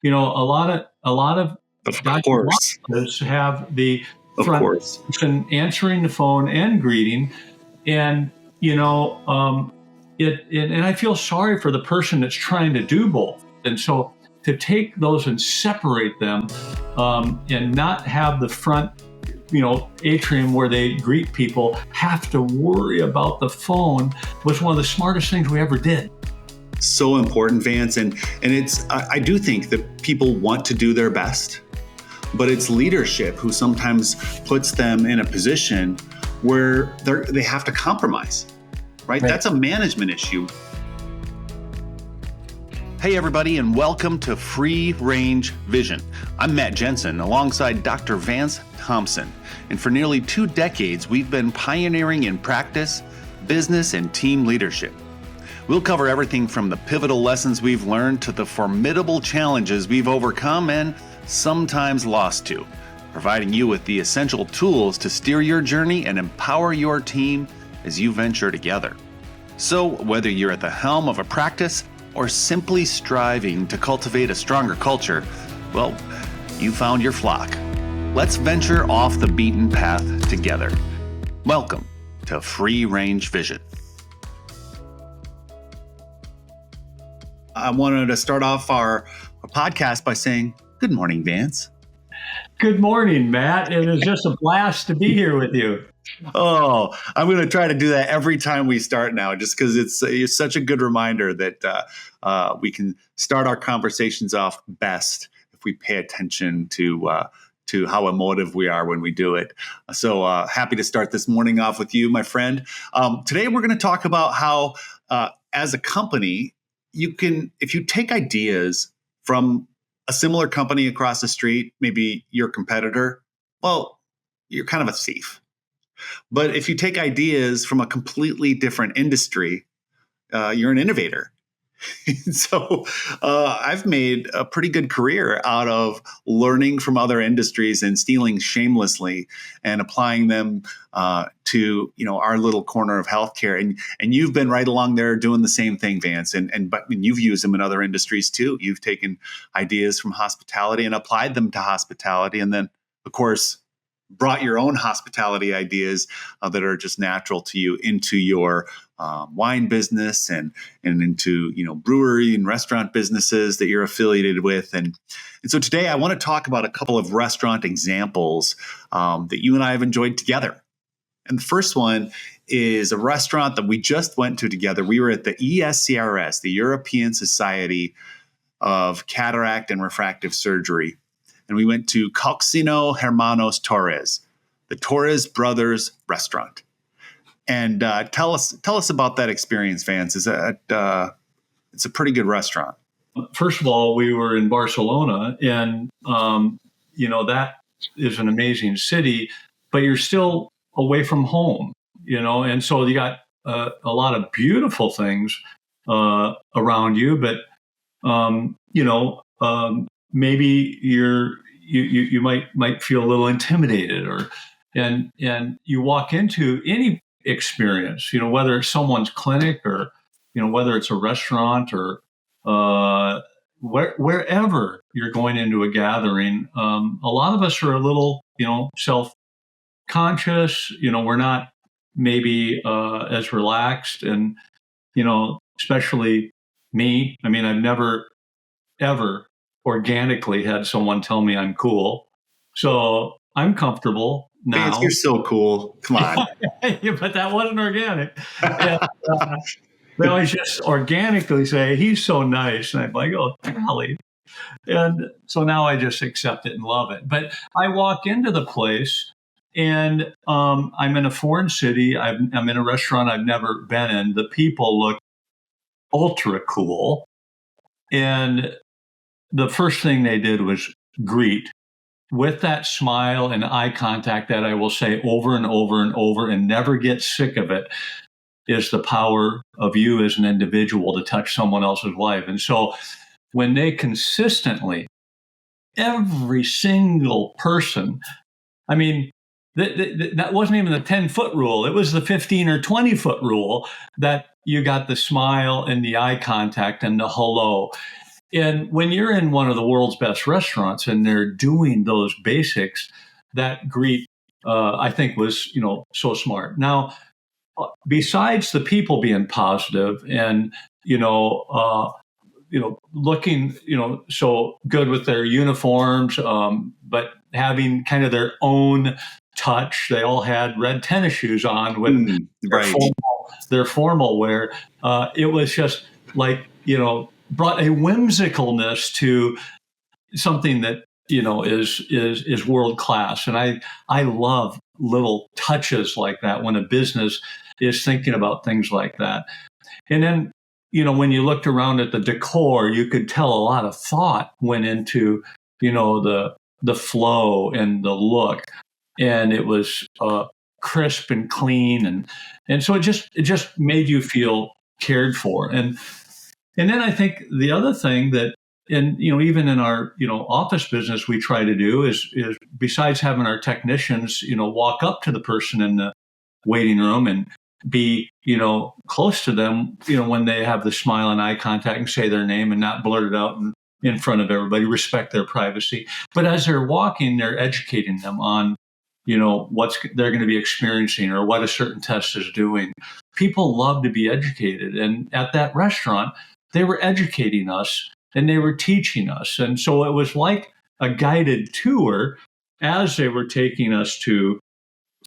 a lot of Of course. doctors have the Of front course. person answering the phone and greeting, and and I feel sorry for the person that's trying to do both. And so to take those and separate them, and not have the front atrium where they greet people have to worry about the phone was one of the smartest things we ever did. So important, Vance. And I do think that people want to do their best, but it's leadership who sometimes puts them in a position where they have to compromise, right? That's a management issue. Hey, everybody, and welcome to Free Range Vision. I'm Matt Jensen alongside Dr. Vance Thompson. And for nearly 2 decades, we've been pioneering in practice, business, and team leadership. We'll cover everything from the pivotal lessons we've learned to the formidable challenges we've overcome and sometimes lost to, providing you with the essential tools to steer your journey and empower your team as you venture together. So whether you're at the helm of a practice or simply striving to cultivate a stronger culture, well, you found your flock. Let's venture off the beaten path together. Welcome to Free Range Vision. I wanted to start off our podcast by saying, good morning, Vance. Good morning, Matt. It is just a blast to be here with you. Oh, I'm going to try to do that every time we start now, just because it's such a good reminder that we can start our conversations off best if we pay attention to how emotive we are when we do it. So happy to start this morning off with you, my friend. Today, we're going to talk about how, as a company, you can, if you take ideas from a similar company across the street, maybe your competitor, well, you're kind of a thief. But if you take ideas from a completely different industry, you're an innovator. So I've made a pretty good career out of learning from other industries and stealing shamelessly and applying them to our little corner of healthcare. And you've been right along there doing the same thing, Vance. But you've used them in other industries too. You've taken ideas from hospitality and applied them to hospitality, and then, of course, brought your own hospitality ideas that are just natural to you into your wine business and into brewery and restaurant businesses that you're affiliated with. And so today I want to talk about a couple of restaurant examples that you and I have enjoyed together. And the first one is a restaurant that we just went to together. We were at the ESCRS, the European Society of Cataract and Refractive Surgery. And we went to Coxino Hermanos Torres, the Torres Brothers restaurant. And tell us about that experience, Vance. It's a pretty good restaurant. First of all, we were in Barcelona, and that is an amazing city, but you're still away from home, and so you got a lot of beautiful things around you, but maybe you might feel a little intimidated, and you walk into any experience, whether it's someone's clinic or whether it's a restaurant or wherever you're going into a gathering. A lot of us are a little self-conscious. We're not maybe as relaxed, and especially me. I mean, I've never ever organically had someone tell me I'm cool. So I'm comfortable now. Vance, you're so cool. Come on. Yeah, but that wasn't organic. And, they always just organically say, he's so nice. And I'm like, oh, golly. And so now I just accept it and love it. But I walk into the place and I'm in a foreign city. I'm in a restaurant I've never been in. The people look ultra cool. And the first thing they did was greet with that smile and eye contact that I will say over and over and over and never get sick of it, is the power of you as an individual to touch someone else's life. And so when they consistently, every single person, I mean, that wasn't even the 10-foot rule. It was the 15 or 20-foot rule that you got the smile and the eye contact and the hello. And when you're in one of the world's best restaurants and they're doing those basics, that greet, I think, was so smart. Now, besides the people being positive and looking so good with their uniforms, but having kind of their own touch, they all had red tennis shoes on with right. their formal wear. It was just like brought a whimsicalness to something that is world class, and I love little touches like that when a business is thinking about things like that. And then when you looked around at the decor, you could tell a lot of thought went into the flow and the look, and it was crisp and clean, and so it just made you feel cared for. And then I think the other thing that, and even in our office business, we try to do is besides having our technicians walk up to the person in the waiting room and be close to them when they have the smile and eye contact and say their name and not blurt it out in front of everybody, respect their privacy. But as they're walking, they're educating them on what they're going to be experiencing or what a certain test is doing. People love to be educated, and at that restaurant, they were educating us and they were teaching us. And so it was like a guided tour as they were taking us to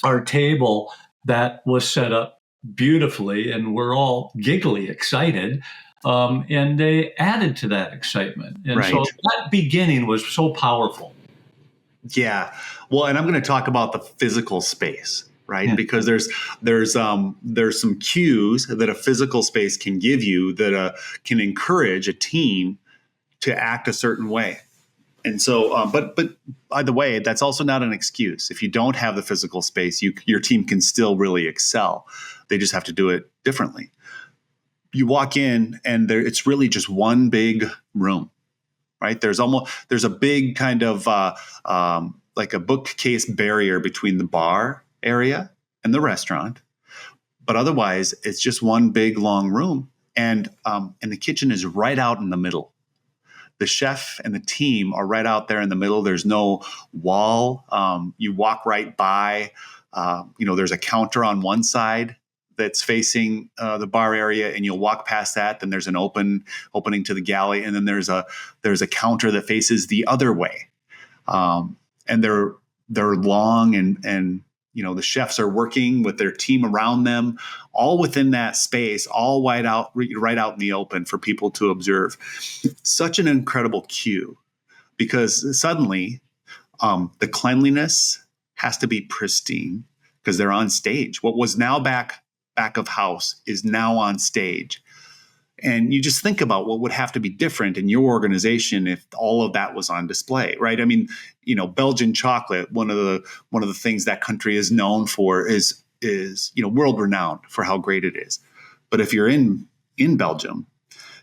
our table that was set up beautifully, and we're all giggly excited. And they added to that excitement. And so that beginning was so powerful. Yeah. Well, and I'm going to talk about the physical space, right? Yeah. Because there's some cues that a physical space can give you that can encourage a team to act a certain way. And so, but by the way, that's also not an excuse. If you don't have the physical space, your team can still really excel. They just have to do it differently. You walk in and it's really just one big room, right? There's a big kind of like a bookcase barrier between the bar area and the restaurant, but otherwise it's just one big long room, and the kitchen is right out in the middle. The chef and the team are right out there in the middle. There's no wall. You walk right by. There's a counter on one side that's facing the bar area, and you'll walk past that. Then there's an opening to the galley, and then there's a counter that faces the other way. And they're long, and the chefs are working with their team around them, all within that space, all right out in the open for people to observe. Such an incredible cue, because suddenly the cleanliness has to be pristine because they're on stage. What was now back of house is now on stage. And you just think about what would have to be different in your organization if all of that was on display, right? I mean, Belgian chocolate, one of the things that country is known for is world renowned for how great it is. But if you're in Belgium,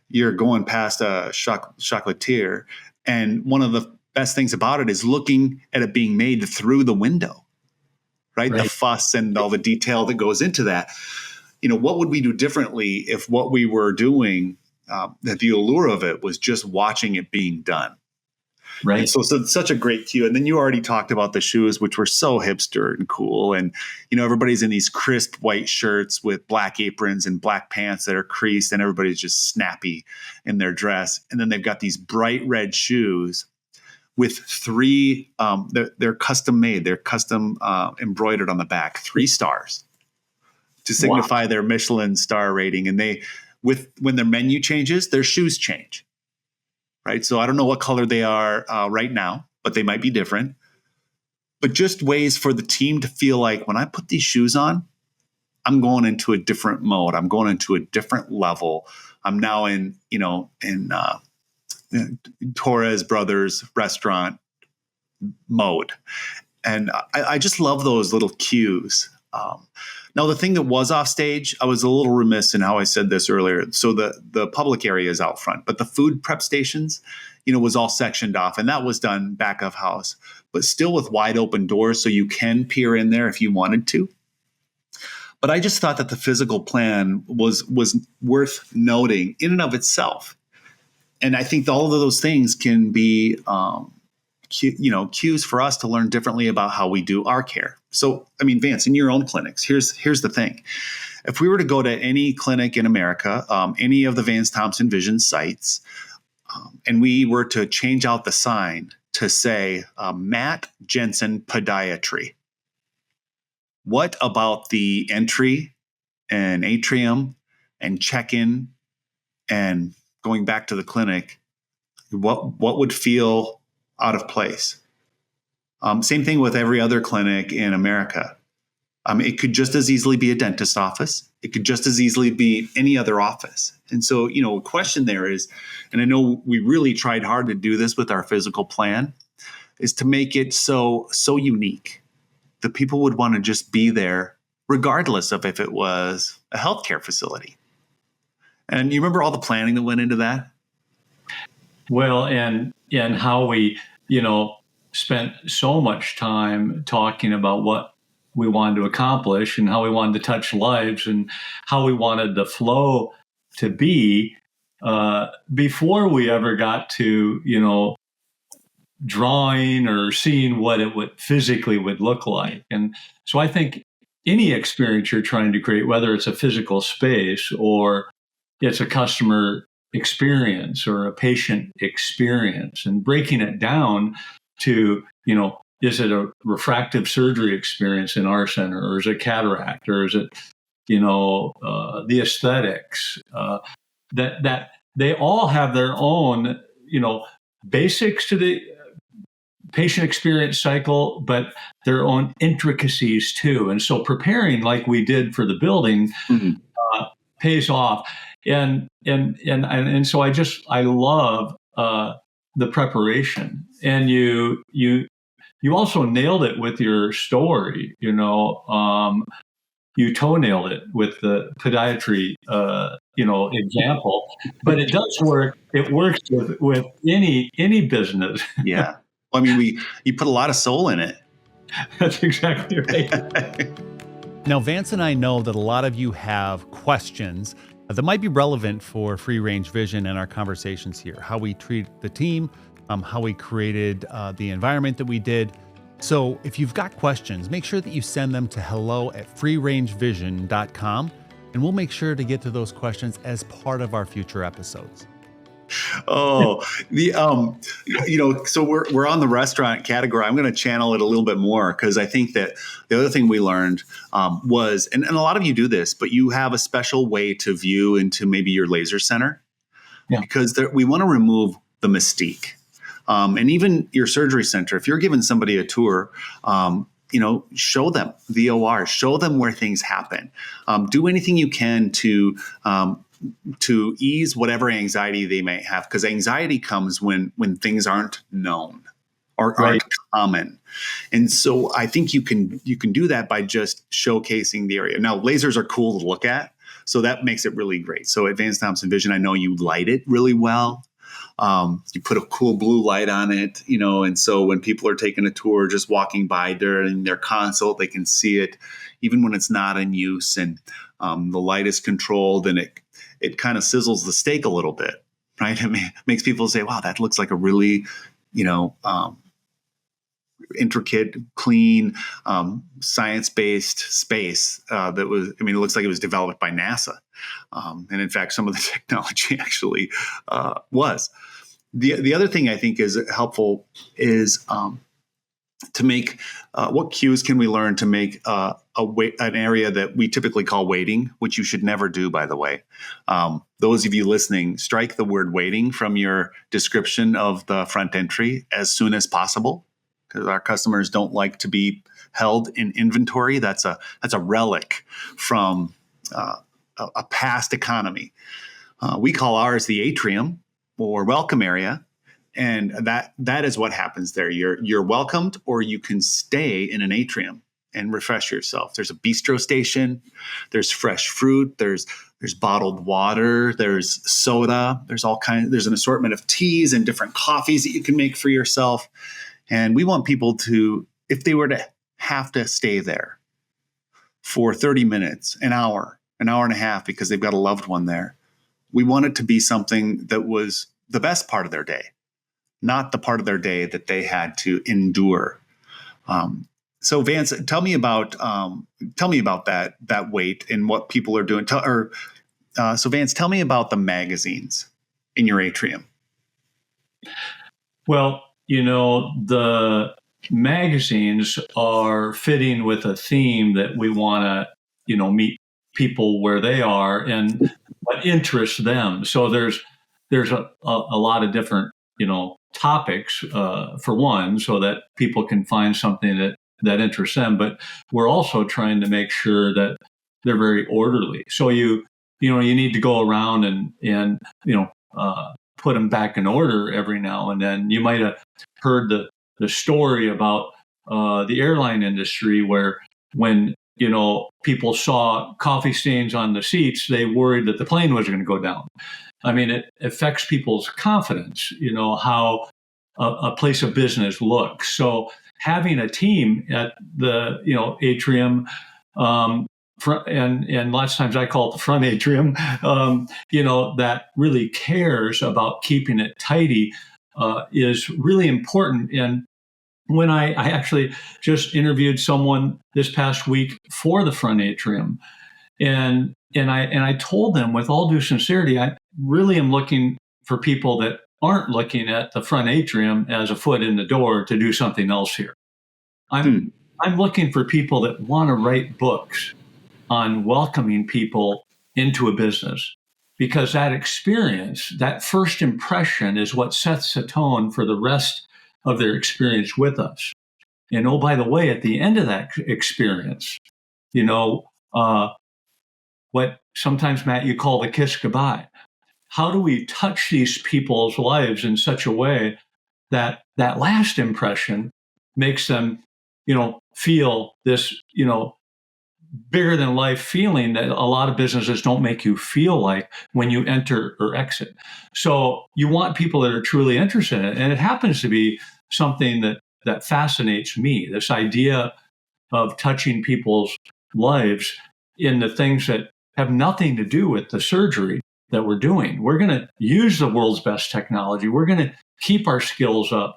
you're going past a chocolatier, and one of the best things about it is looking at it being made through the window, right? The fuss and all the detail that goes into that. What would we do differently if what we were doing, that the allure of it was just watching it being done? Right. And so it's such a great cue. And then you already talked about the shoes, which were so hipster and cool. And, everybody's in these crisp white shirts with black aprons and black pants that are creased, and everybody's just snappy in their dress. And then they've got these bright red shoes with three, they're custom made. They're custom embroidered on the back, 3 stars. To signify their Michelin star rating. And when their menu changes, their shoes change, right? So I don't know what color they are right now, but they might be different. But just ways for the team to feel like, when I put these shoes on, I'm going into a different mode. I'm going into a different level. I'm now in Torres Brothers restaurant mode. And I just love those little cues. Now, the thing that was off stage, I was a little remiss in how I said this earlier. So the public area is out front, but the food prep stations, was all sectioned off, and that was done back of house, but still with wide open doors, so you can peer in there if you wanted to. But I just thought that the physical plan was worth noting in and of itself. And I think all of those things can be, cues for us to learn differently about how we do our care. So, I mean, Vance, in your own clinics, here's the thing. If we were to go to any clinic in America, any of the Vance Thompson Vision sites, and we were to change out the sign to say Matt Jensen Podiatry, what about the entry and atrium and check-in and going back to the clinic, what would feel out of place? Same thing with every other clinic in America. It could just as easily be a dentist office. It could just as easily be any other office. And so, a question there is, and I know we really tried hard to do this with our physical plan, is to make it so unique that people would want to just be there regardless of if it was a healthcare facility. And you remember all the planning that went into that? Well, and how we, spent so much time talking about what we wanted to accomplish and how we wanted to touch lives and how we wanted the flow to be before we ever got to, drawing or seeing what it would physically would look like. And so I think any experience you're trying to create, whether it's a physical space or it's a customer experience or a patient experience, and breaking it down to, is it a refractive surgery experience in our center, or is it cataract, or is it, the aesthetics, that they all have their own, basics to the patient experience cycle, but their own intricacies too. And so preparing like we did for the building pays off. And so I love the preparation. And you also nailed it with your story. You toenailed it with the podiatry example. But it does work. It works with any business. Yeah. Well, I mean, you put a lot of soul in it. That's exactly right. Now, Vance and I know that a lot of you have questions that might be relevant for Free Range Vision and our conversations here, how we treat the team, how we created the environment that we did. So if you've got questions, make sure that you send them to hello@freerangevision.com, and we'll make sure to get to those questions as part of our future episodes. Oh, so we're on the restaurant category. I'm going to channel it a little bit more because I think that the other thing we learned was, and a lot of you do this, but you have a special way to view into maybe your laser center, because we want to remove the mystique. And even your surgery center, if you're giving somebody a tour, show them the OR, show them where things happen. Do anything you can to ease whatever anxiety they may have, because anxiety comes when things aren't known or aren't common. And so I think you can do that by just showcasing the area. Now, lasers are cool to look at, so that makes it really great. So at Vance Thompson Vision, I know you light it really well. You put a cool blue light on it, and so when people are taking a tour, just walking by during their consult, they can see it even when it's not in use. And the light is controlled, and it kind of sizzles the steak a little bit, right? It makes people say, wow, that looks like a really, intricate, clean, science-based space it looks like it was developed by NASA. And in fact, some of the technology actually was. The other thing I think is helpful is to make what cues can we learn to make an area that we typically call waiting, which you should never do, by the way. Those of you listening, strike the word waiting from your description of the front entry as soon as possible, because our customers don't like to be held in inventory. That's a relic from a past economy. We call ours the atrium or welcome area. And that is what happens there. You're welcomed, or you can stay in an atrium and refresh yourself. There's a bistro station. There's fresh fruit. There's bottled water. There's soda. There's there's an assortment of teas and different coffees that you can make for yourself. And we want people to, if they were to have to stay there for 30 minutes, an hour and a half, because they've got a loved one there, we want it to be something that was the best part of their day, not the part of their day that they had to endure. So Vance, tell me about that weight and what people are doing. So Vance, tell me about the magazines in your atrium. Well, the magazines are fitting with a theme that we want to, meet people where they are and what interests them. So there's a lot of different, topics for one, so that people can find something that interests them. But we're also trying to make sure that they're very orderly. So you need to go around and put them back in order every now and then. You might have heard the story about the airline industry where when people saw coffee stains on the seats, they worried that the plane was going to go down. I mean, it affects people's confidence, how a place of business looks. So having a team at the atrium, and lots of times I call it the front atrium, that really cares about keeping it tidy is really important. And when I actually just interviewed someone this past week for the front atrium, and I told them with all due sincerity, I really am looking for people that aren't looking at the front atrium as a foot in the door to do something else here. I'm looking for people that want to write books on welcoming people into a business, because that experience, that first impression, is what sets the tone for the rest of their experience with us. And oh, by the way, at the end of that experience, what sometimes, Matt, you call the kiss goodbye. How do we touch these people's lives in such a way that that last impression makes them, feel this, bigger than life feeling that a lot of businesses don't make you feel like when you enter or exit. So you want people that are truly interested in it. And it happens to be something that fascinates me, this idea of touching people's lives in the things that have nothing to do with the surgery that we're doing. We're going to use the world's best technology. We're going to keep our skills up.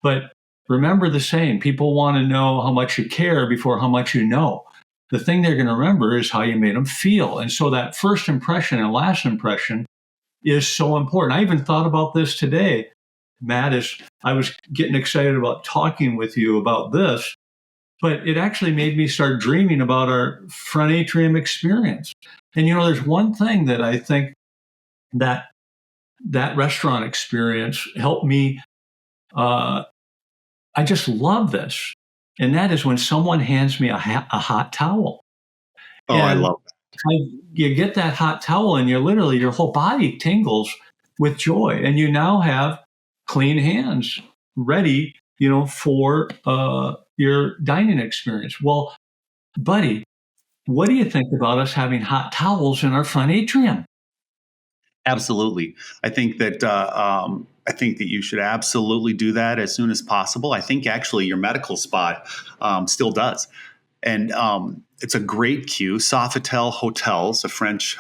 But remember the saying, people want to know how much you care before how much you know. The thing they're going to remember is how you made them feel. And so that first impression and last impression is so important. I even thought about this today, Matt, as I was getting excited about talking with you about this, but it actually made me start dreaming about our front atrium experience. And, there's one thing that I think that restaurant experience helped me. I just love this. And that is when someone hands me a hot towel. Oh, I love that. You get that hot towel and your whole body tingles with joy. And you now have clean hands ready, for your dining experience. Well, buddy, what do you think about us having hot towels in our front atrium? Absolutely. I think that you should absolutely do that as soon as possible. I think actually your medical spa still does. And it's a great cue. Sofitel Hotels, a French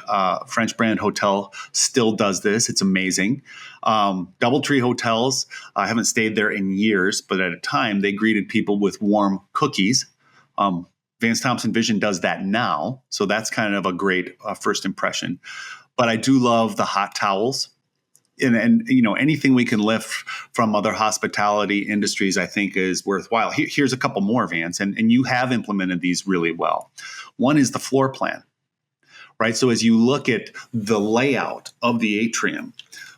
brand hotel, still does this. It's amazing. Doubletree Hotels, I haven't stayed there in years, but at a time they greeted people with warm cookies. Vance Thompson Vision does that now. So that's kind of a great first impression. But I do love the hot towels. And anything we can lift from other hospitality industries, I think, is worthwhile. Here's a couple more, Vance, and you have implemented these really well. One is the floor plan, right? So as you look at the layout of the atrium,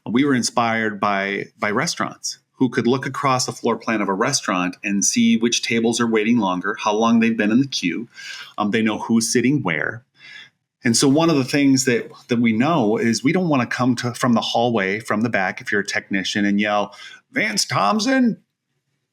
we were inspired by restaurants who could look across the floor plan of a restaurant and see which tables are waiting longer, how long they've been in the queue. They know who's sitting where. And so one of the things that we know is we don't want to come from the hallway, from the back, if you're a technician, and yell, Vance Thompson,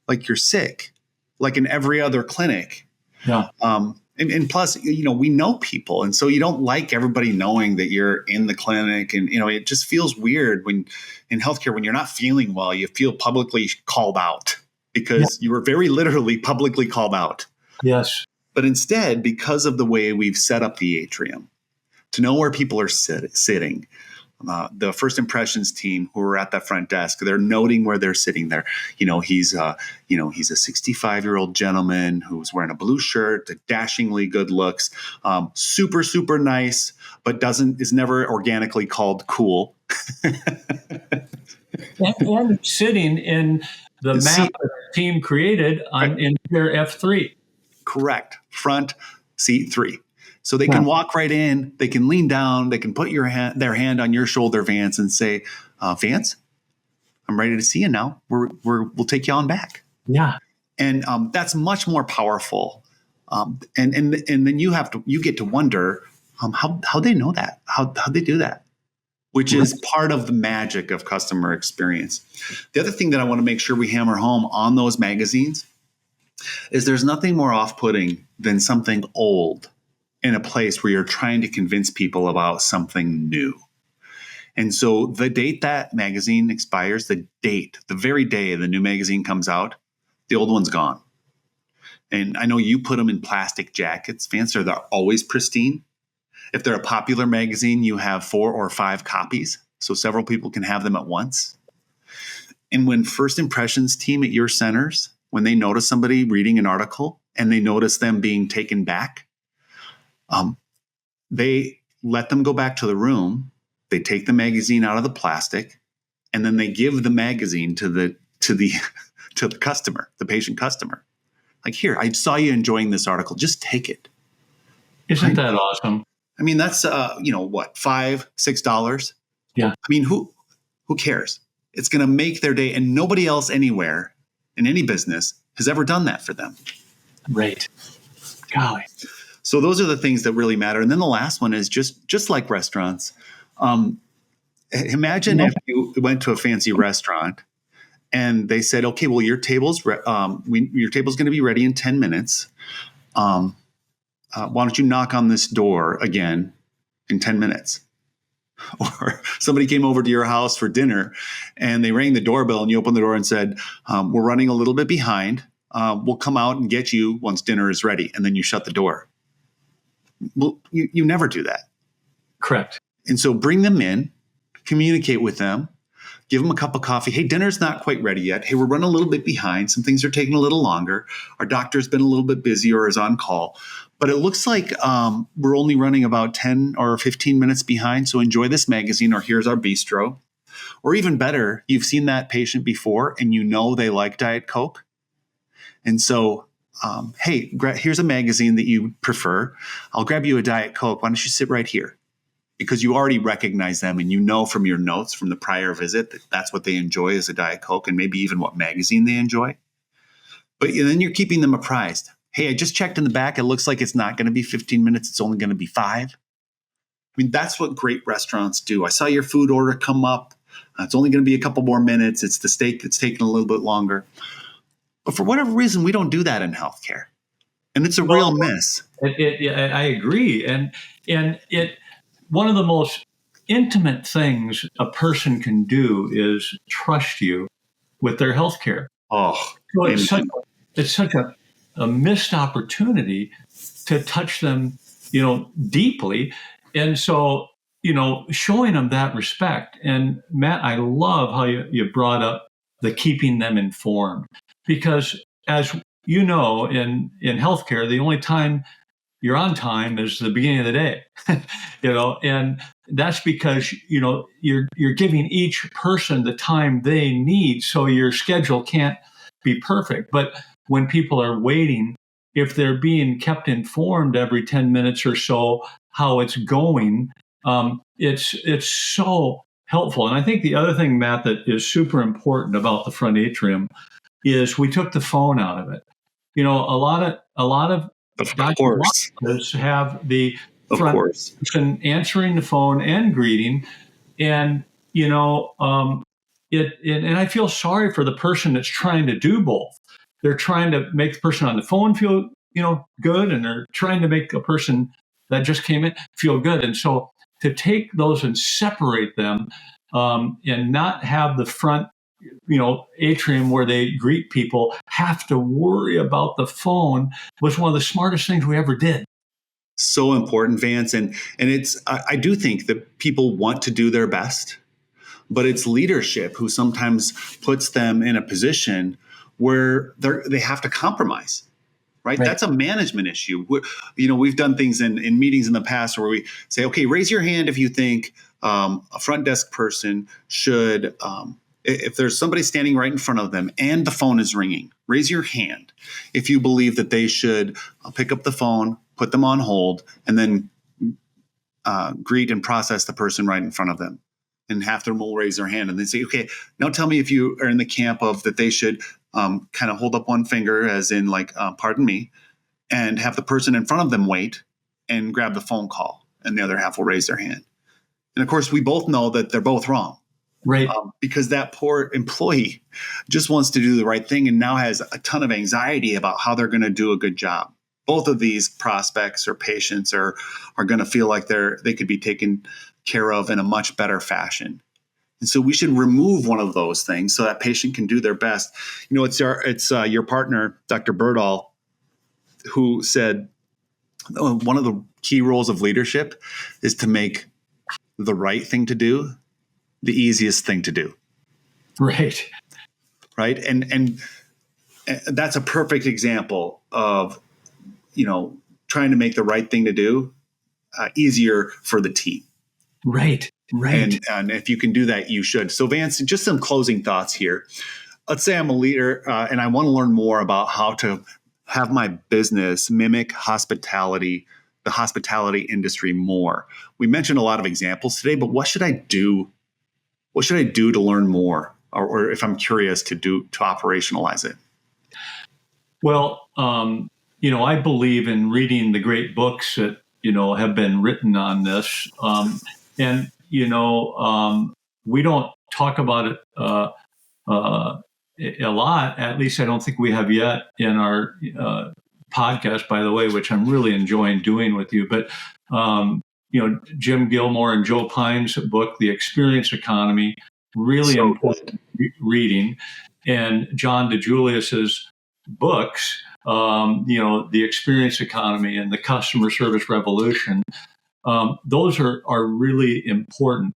like you're sick, like in every other clinic. Yeah. And plus, we know people. And so you don't like everybody knowing that you're in the clinic. And, it just feels weird when in healthcare, when you're not feeling well, you feel publicly called out because you were very literally publicly called out. Yes. But instead, because of the way we've set up the atrium, to know where people are sitting, the first impressions team who are at that front desk. They're noting where they're sitting there. He's a 65-year-old gentleman who's wearing a blue shirt, dashingly good looks, super, super nice, but is never organically called cool. and sitting in the map that the team created in chair F3. Correct. Front seat 3. So they can walk right in, they can lean down, they can put their hand on your shoulder, Vance, and say, Vance, I'm ready to see you now. We'll take you on back. Yeah. And that's much more powerful. And then you get to wonder how they know that, how they do that, which is part of the magic of customer experience. The other thing that I want to make sure we hammer home on those magazines is there's nothing more off-putting than something old in a place where you're trying to convince people about something new. And so the date that magazine expires, the very day the new magazine comes out, the old one's gone. And I know you put them in plastic jackets, Vance, they're always pristine. If they're a popular magazine, you have 4 or 5 copies, so several people can have them at once. And when first impressions team at your centers, when they notice somebody reading an article and they notice them being taken back, they let them go back to the room. They take the magazine out of the plastic, and then they give the magazine to the customer, the patient customer. Like, here, I saw you enjoying this article. Just take it. Isn't that awesome? I mean, that's $5, $6. Yeah. I mean, who cares? It's going to make their day, and nobody else anywhere in any business has ever done that for them. Right. Golly. So those are the things that really matter. And then the last one is just like restaurants. Imagine if you went to a fancy restaurant and they said, okay, well, your table's going to be ready in 10 minutes. Why don't you knock on this door again in 10 minutes? Or somebody came over to your house for dinner and they rang the doorbell and you opened the door and said, we're running a little bit behind. We'll come out and get you once dinner is ready. And then you shut the door. Well, you never do that. Correct. And so bring them in, communicate with them, give them a cup of coffee. Hey, dinner's not quite ready yet. Hey, we're running a little bit behind. Some things are taking a little longer. Our doctor's been a little bit busy or is on call. But it looks like we're only running about 10 or 15 minutes behind. So enjoy this magazine, or here's our bistro. Or even better, you've seen that patient before and you know they like Diet Coke. And so, hey, here's a magazine that you prefer. I'll grab you a Diet Coke. Why don't you sit right here? Because you already recognize them and you know from your notes from the prior visit that that's what they enjoy is a Diet Coke, and maybe even what magazine they enjoy. But then you're keeping them apprised. Hey, I just checked in the back. It looks like it's not going to be 15 minutes. It's only going to be 5. I mean, that's what great restaurants do. I saw your food order come up. It's only going to be a couple more minutes. It's the steak that's taking a little bit longer. But for whatever reason, we don't do that in healthcare. And it's a real miss. I agree. And one of the most intimate things a person can do is trust you with their healthcare. Oh, so it's such a missed opportunity to touch them, deeply. And so, showing them that respect. And Matt, I love how you brought up the keeping them informed, because as you know, in healthcare, the only time you're on time is the beginning of the day, and that's because, you're giving each person the time they need. So your schedule can't be perfect. But when people are waiting, if they're being kept informed every 10 minutes or so, how it's going, it's so helpful. And I think the other thing, Matt, that is super important about the front atrium is we took the phone out of it. A lot of doctors have the front person answering the phone and greeting, and and I feel sorry for the person that's trying to do both. They're trying to make the person on the phone feel good, and they're trying to make a person that just came in feel good. And so to take those and separate them, and not have the front atrium where they greet people have to worry about the phone was one of the smartest things we ever did. So important, Vance. And I do think that people want to do their best, but it's leadership who sometimes puts them in a position where they have to compromise. Right? That's a management issue. We've done things in meetings in the past where we say, okay, raise your hand if you think a front desk person should, if there's somebody standing right in front of them and the phone is ringing, raise your hand if you believe that they should pick up the phone, put them on hold, and then greet and process the person right in front of them. And half of them will raise their hand and then say, okay, now tell me if you are in the camp of that they should kind of hold up one finger as in like, pardon me, and have the person in front of them wait and grab the phone call, and the other half will raise their hand. And of course, we both know that they're both wrong. Right. Because that poor employee just wants to do the right thing and now has a ton of anxiety about how they're going to do a good job. Both of these prospects or patients are going to feel like they could be taken care of in a much better fashion. And so we should remove one of those things so that patient can do their best. It's your partner, Dr. Berdahl, who said one of the key roles of leadership is to make the right thing to do the easiest thing to do. Right. Right. And that's a perfect example of, trying to make the right thing to do easier for the team. Right. Right. And if you can do that, you should. So Vance, just some closing thoughts here. Let's say I'm a leader and I want to learn more about how to have my business mimic the hospitality industry more. We mentioned a lot of examples today, but what should I do? What should I do to learn more? Or if I'm curious to operationalize it? Well, I believe in reading the great books that, have been written on this. We don't talk about it a lot. At least I don't think we have yet in our podcast, by the way, which I'm really enjoying doing with you. But, Jim Gilmore and Joe Pine's book, The Experience Economy, really so important reading. And John DeJulius's books, The Experience Economy and The Customer Service Revolution. Those are really important.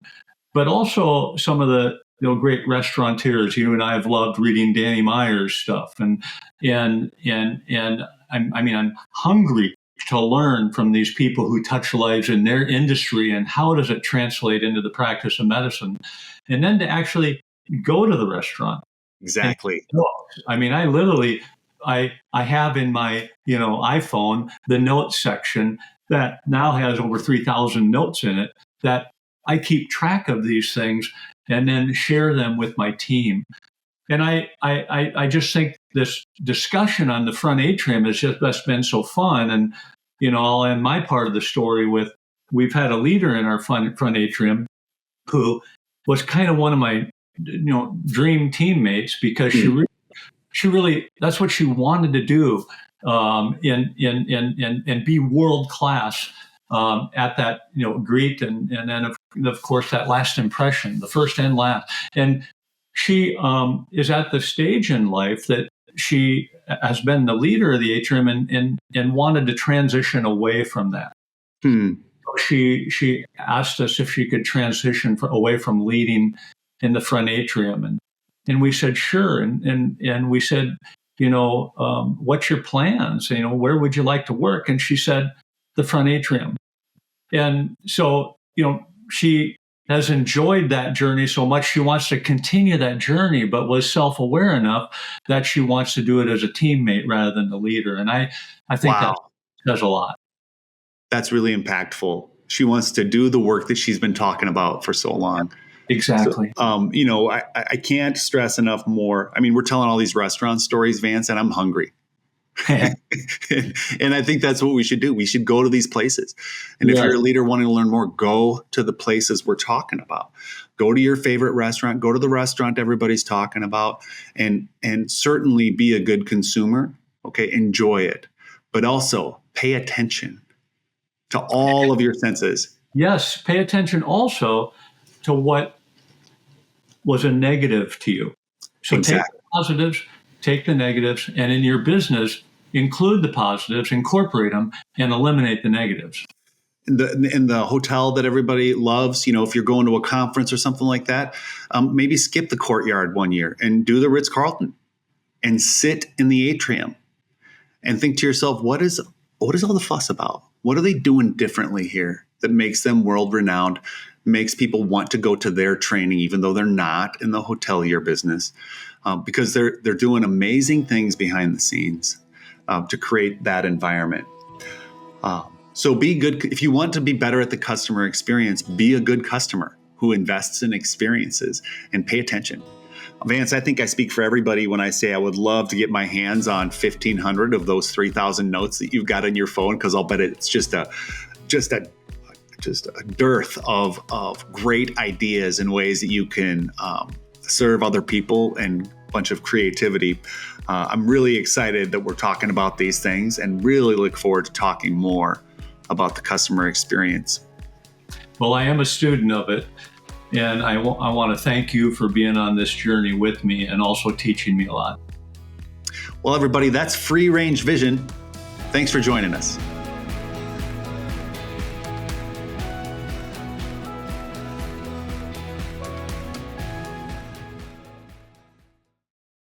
But also some of the great restaurateurs. You and I have loved reading Danny Meyer's stuff, and I'm hungry to learn from these people who touch lives in their industry and how does it translate into the practice of medicine, and then to actually go to the restaurant. Exactly. I have in my iPhone the notes section that now has over 3,000 notes in it that I keep track of these things and then share them with my team. And I just think this discussion on the front atrium that's been so fun. And, I'll end my part of the story with, we've had a leader in our front atrium who was kind of one of my, dream teammates because she really, that's what she wanted to do, and be world class at that, greet and then of course that last impression, the first and last. And she is at the stage in life that she has been the leader of the atrium and wanted to transition away from that. She asked us if she could transition away from leading in the front atrium, and we said sure, and we said, what's your plans? Where would you like to work? And she said the front atrium. And so she has enjoyed that journey so much she wants to continue that journey, but was self-aware enough that she wants to do it as a teammate rather than the leader. And I think that says a lot. That's really impactful. She wants to do the work that she's been talking about for so long. Exactly. So, I can't stress enough more. I mean, we're telling all these restaurant stories, Vance, and I'm hungry. And I think that's what we should do. We should go to these places. And if you're a leader wanting to learn more, go to the places we're talking about. Go to your favorite restaurant. Go to the restaurant everybody's talking about. And certainly be a good consumer. Okay, enjoy it. But also pay attention to all of your senses. Yes, pay attention also to what was a negative to you. So Take the positives, take the negatives, and in your business, include the positives, incorporate them, and eliminate the negatives. In the hotel that everybody loves, if you're going to a conference or something like that, maybe skip the Courtyard one year and do the Ritz-Carlton and sit in the atrium and think to yourself, what is all the fuss about? What are they doing differently here that makes them world renowned, makes people want to go to their training, even though they're not in the hotelier business, because they're doing amazing things behind the scenes to create that environment. So be good. If you want to be better at the customer experience, be a good customer who invests in experiences and pay attention. Vance, I think I speak for everybody when I say I would love to get my hands on 1,500 of those 3,000 notes that you've got in your phone, because I'll bet it's just a dearth of great ideas and ways that you can serve other people and a bunch of creativity. I'm really excited that we're talking about these things and really look forward to talking more about the customer experience. Well, I am a student of it, and I want to thank you for being on this journey with me and also teaching me a lot. Well, everybody, that's Free Range Vision. Thanks for joining us.